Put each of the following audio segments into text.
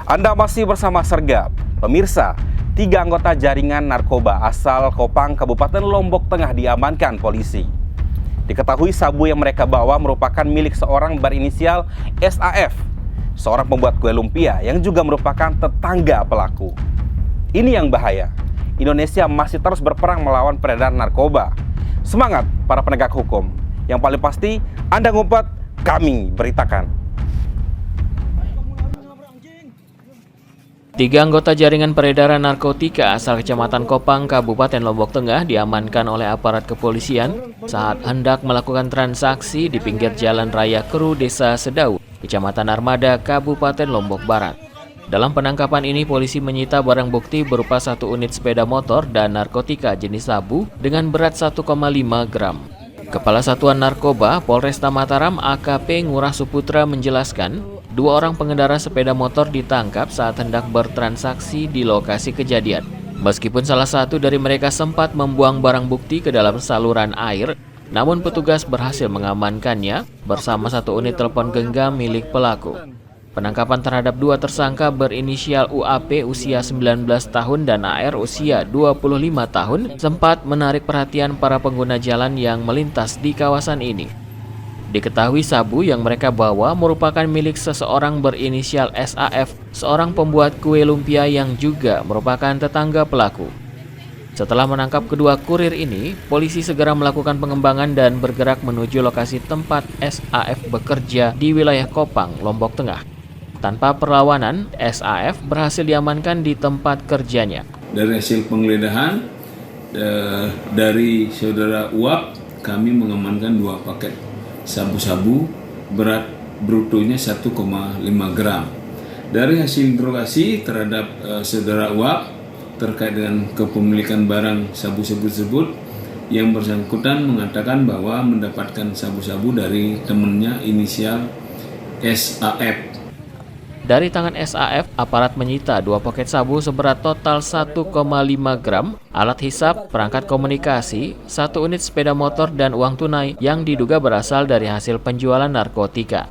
Anda masih bersama Sergap. Pemirsa, 3 anggota jaringan narkoba asal Kopang, Kabupaten Lombok Tengah diamankan polisi. Diketahui sabu yang mereka bawa merupakan milik seorang berinisial SAF, seorang pembuat kue lumpia yang juga merupakan tetangga pelaku. Ini yang bahaya. Indonesia masih terus berperang melawan peredaran narkoba. Semangat para penegak hukum. Yang paling pasti, Anda ngumpet, kami beritakan. 3 anggota jaringan peredaran narkotika asal Kecamatan Kopang, Kabupaten Lombok Tengah diamankan oleh aparat kepolisian saat hendak melakukan transaksi di pinggir jalan raya Keru, Desa Sedau, Kecamatan Armada, Kabupaten Lombok Barat. Dalam penangkapan ini, polisi menyita barang bukti berupa 1 unit sepeda motor dan narkotika jenis sabu dengan berat 1,5 gram. Kepala Satuan Narkoba Polresta Mataram AKP Ngurah Suputra menjelaskan, 2 orang pengendara sepeda motor ditangkap saat hendak bertransaksi di lokasi kejadian. Meskipun salah satu dari mereka sempat membuang barang bukti ke dalam saluran air, namun petugas berhasil mengamankannya bersama 1 unit telepon genggam milik pelaku. Penangkapan terhadap 2 tersangka berinisial UAP usia 19 tahun dan AR usia 25 tahun sempat menarik perhatian para pengguna jalan yang melintas di kawasan ini. Diketahui sabu yang mereka bawa merupakan milik seseorang berinisial SAF, seorang pembuat kue lumpia yang juga merupakan tetangga pelaku. Setelah menangkap kedua kurir ini, polisi segera melakukan pengembangan dan bergerak menuju lokasi tempat SAF bekerja di wilayah Kopang, Lombok Tengah. Tanpa perlawanan, SAF berhasil diamankan di tempat kerjanya. Dari hasil penggeledahan dari saudara UAP, kami mengamankan 2 paket sabu-sabu berat brutonya 1,5 gram. Dari hasil interogasi terhadap saudara UAP terkait dengan kepemilikan barang sabu-sabu tersebut, yang bersangkutan mengatakan bahwa mendapatkan sabu-sabu dari temannya inisial SAF. Dari tangan SAF, aparat menyita 2 paket sabu seberat total 1,5 gram, alat hisap, perangkat komunikasi, 1 unit sepeda motor dan uang tunai yang diduga berasal dari hasil penjualan narkotika.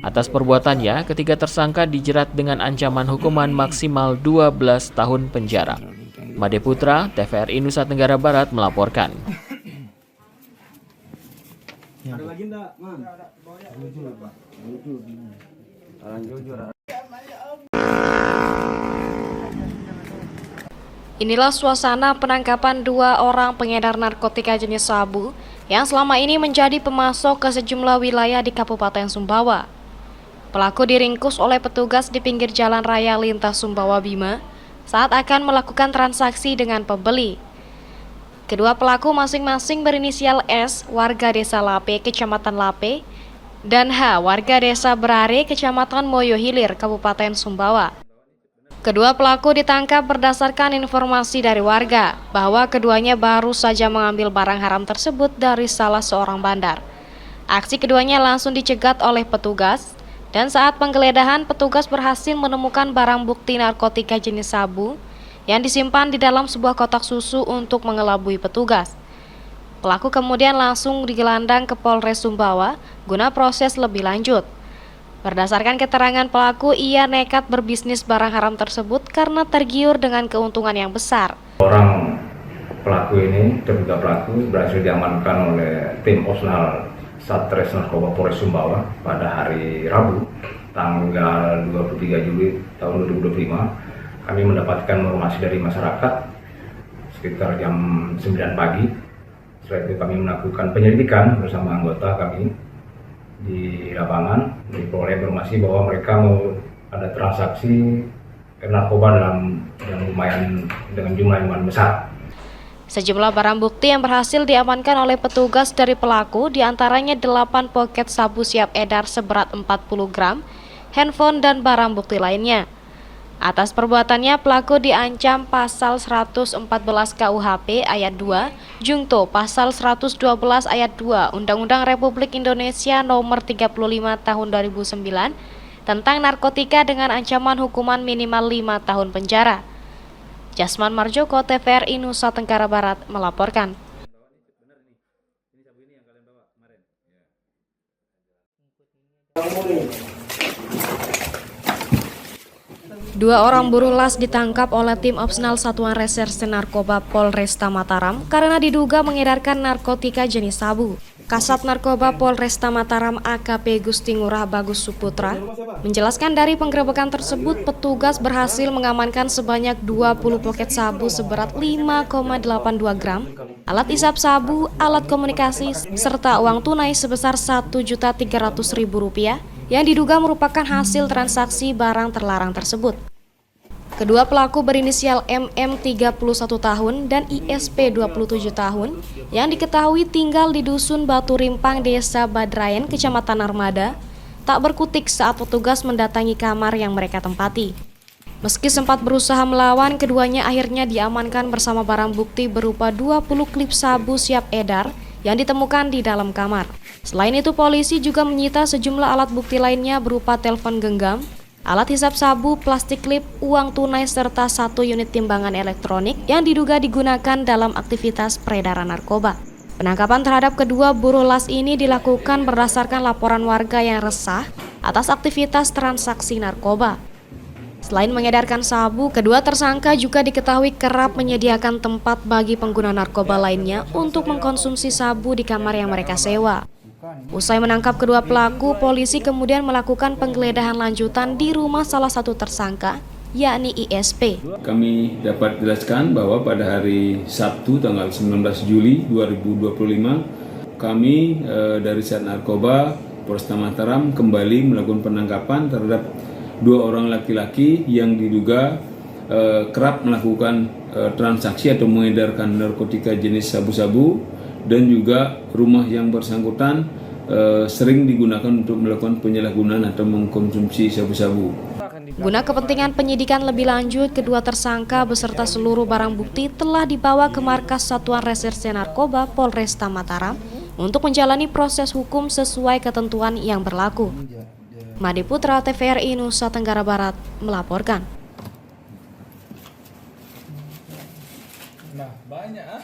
Atas perbuatannya, ketiga tersangka dijerat dengan ancaman hukuman maksimal 12 tahun penjara. Made Putra, TVRI Nusa Tenggara Barat melaporkan. Inilah suasana penangkapan 2 orang pengedar narkotika jenis sabu yang selama ini menjadi pemasok ke sejumlah wilayah di Kabupaten Sumbawa. Pelaku diringkus oleh petugas di pinggir jalan raya lintas Sumbawa Bima saat akan melakukan transaksi dengan pembeli. Kedua pelaku masing-masing berinisial S, warga Desa Lape, Kecamatan Lape, dan H, warga Desa Berare, Kecamatan Moyo Hilir, Kabupaten Sumbawa. Kedua pelaku ditangkap berdasarkan informasi dari warga bahwa keduanya baru saja mengambil barang haram tersebut dari salah seorang bandar. Aksi keduanya langsung dicegat oleh petugas, dan saat penggeledahan petugas berhasil menemukan barang bukti narkotika jenis sabu yang disimpan di dalam sebuah kotak susu untuk mengelabui petugas. Pelaku kemudian langsung digelandang ke Polres Sumbawa guna proses lebih lanjut. Berdasarkan keterangan pelaku, ia nekat berbisnis barang haram tersebut karena tergiur dengan keuntungan yang besar. Orang pelaku ini, terduga pelaku, berhasil diamankan oleh tim Osnal Satres Narkoba Polres Sumbawa pada hari Rabu, tanggal 23 Juli tahun 2025. Kami mendapatkan informasi dari masyarakat sekitar jam 9 pagi. Setelah itu kami melakukan penyelidikan bersama anggota kami di lapangan, diperoleh informasi bahwa mereka mau ada transaksi narkoba yang lumayan dengan jumlah yang lumayan besar. Sejumlah barang bukti yang berhasil diamankan oleh petugas dari pelaku diantaranya 8 poket sabu siap edar seberat 40 gram, handphone dan barang bukti lainnya. Atas perbuatannya, pelaku diancam pasal 114 KUHP ayat 2, Jungto pasal 112 ayat 2 Undang-Undang Republik Indonesia Nomor 35 Tahun 2009 tentang narkotika dengan ancaman hukuman minimal 5 tahun penjara. Jasman Marjoko, TVRI Nusa Tenggara Barat melaporkan. Dua orang buruh las ditangkap oleh tim Opsnal Satuan Reserse Narkoba Polresta Mataram karena diduga mengedarkan narkotika jenis sabu. Kasat Narkoba Polresta Mataram AKP Gusti Ngurah Bagus Suputra menjelaskan dari penggerebekan tersebut petugas berhasil mengamankan sebanyak 20 poket sabu seberat 5,82 gram, alat isap sabu, alat komunikasi, serta uang tunai sebesar Rp1.300.000 yang diduga merupakan hasil transaksi barang terlarang tersebut. Kedua pelaku berinisial MM 31 tahun dan ISP 27 tahun yang diketahui tinggal di Dusun Batu Rimpang, Desa Badrayan, Kecamatan Narmada, tak berkutik saat petugas mendatangi kamar yang mereka tempati. Meski sempat berusaha melawan, keduanya akhirnya diamankan bersama barang bukti berupa 20 klip sabu siap edar yang ditemukan di dalam kamar. Selain itu, polisi juga menyita sejumlah alat bukti lainnya berupa telepon genggam, alat hisap sabu, plastik klip, uang tunai, serta 1 unit timbangan elektronik yang diduga digunakan dalam aktivitas peredaran narkoba. Penangkapan terhadap kedua buruh las ini dilakukan berdasarkan laporan warga yang resah atas aktivitas transaksi narkoba. Selain mengedarkan sabu, kedua tersangka juga diketahui kerap menyediakan tempat bagi pengguna narkoba lainnya untuk mengkonsumsi sabu di kamar yang mereka sewa. Usai menangkap kedua pelaku, polisi kemudian melakukan penggeledahan lanjutan di rumah salah satu tersangka, yakni ISP. Kami dapat jelaskan bahwa pada hari Sabtu tanggal 19 Juli 2025, kami dari Sat Narkoba Polresta Mataram kembali melakukan penangkapan terhadap 2 orang laki-laki yang diduga kerap melakukan transaksi atau mengedarkan narkotika jenis sabu-sabu, dan juga rumah yang bersangkutan sering digunakan untuk melakukan penyalahgunaan atau mengkonsumsi sabu-sabu. Guna kepentingan penyidikan lebih lanjut, kedua tersangka beserta seluruh barang bukti telah dibawa ke markas Satuan Reserse Narkoba Polresta Mataram untuk menjalani proses hukum sesuai ketentuan yang berlaku. Made Putra, TVRI Nusa Tenggara Barat melaporkan. Nah, banyak ah.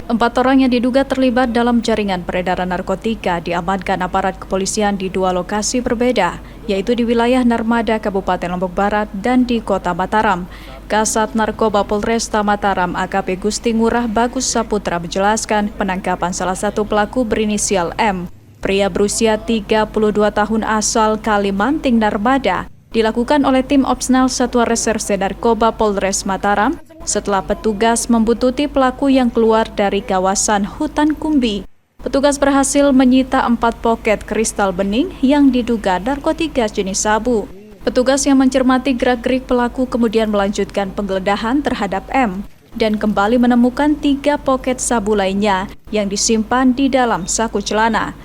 Empat orang yang diduga terlibat dalam jaringan peredaran narkotika diamankan aparat kepolisian di 2 lokasi berbeda, yaitu di wilayah Narmada, Kabupaten Lombok Barat, dan di Kota Mataram. Kasat Narkoba Polresta Mataram AKP Gusti Ngurah Bagus Saputra menjelaskan penangkapan salah satu pelaku berinisial M, pria berusia 32 tahun asal Kalimanting, Narmada, dilakukan oleh tim Opsnal Satuan Reserse Narkoba Polres Mataram setelah petugas membuntuti pelaku yang keluar dari kawasan hutan Kumbi. Petugas berhasil menyita 4 poket kristal bening yang diduga narkotika jenis sabu. Petugas yang mencermati gerak-gerik pelaku kemudian melanjutkan penggeledahan terhadap M dan kembali menemukan 3 poket sabu lainnya yang disimpan di dalam saku celana.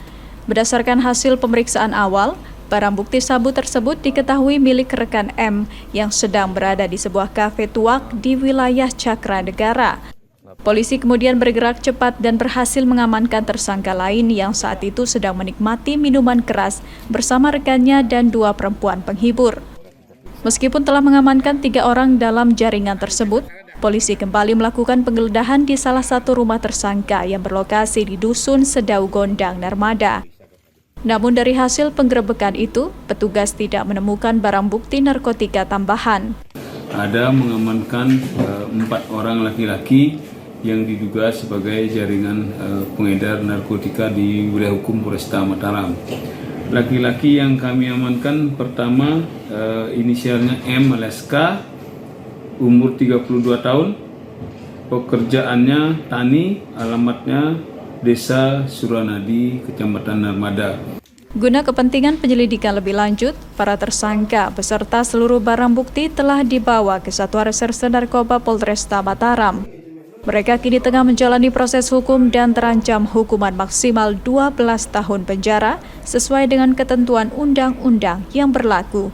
Berdasarkan hasil pemeriksaan awal, barang bukti sabu tersebut diketahui milik rekan M yang sedang berada di sebuah kafe tuak di wilayah Cakra Negara. Polisi kemudian bergerak cepat dan berhasil mengamankan tersangka lain yang saat itu sedang menikmati minuman keras bersama rekannya dan 2 perempuan penghibur. Meskipun telah mengamankan 3 orang dalam jaringan tersebut, polisi kembali melakukan penggeledahan di salah satu rumah tersangka yang berlokasi di Dusun Sedau Gondang, Narmada. Namun dari hasil penggerebekan itu, petugas tidak menemukan barang bukti narkotika tambahan. Ada mengamankan 4 orang laki-laki yang diduga sebagai jaringan pengedar narkotika di wilayah hukum Polresta Mataram. Laki-laki yang kami amankan pertama inisialnya M alias K, umur 32 tahun, pekerjaannya tani, alamatnya Desa Suranadi, Kecamatan Narmada. Guna kepentingan penyelidikan lebih lanjut, para tersangka beserta seluruh barang bukti telah dibawa ke Satuan Reserse Narkoba Polresta Mataram. Mereka kini tengah menjalani proses hukum dan terancam hukuman maksimal 12 tahun penjara sesuai dengan ketentuan undang-undang yang berlaku.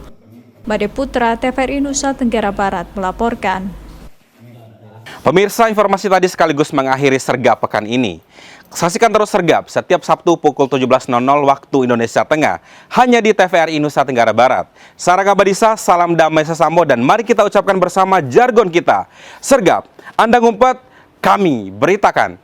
Made Putra, TVRI Nusa Tenggara Barat melaporkan. Pemirsa, informasi tadi sekaligus mengakhiri Sergap pekan ini. Saksikan terus Sergap setiap Sabtu pukul 17.00 waktu Indonesia Tengah hanya di TVRI Nusa Tenggara Barat. Saraka Badisa, salam damai sesamo, dan mari kita ucapkan bersama jargon kita. Sergap, Anda ngumpet, kami beritakan.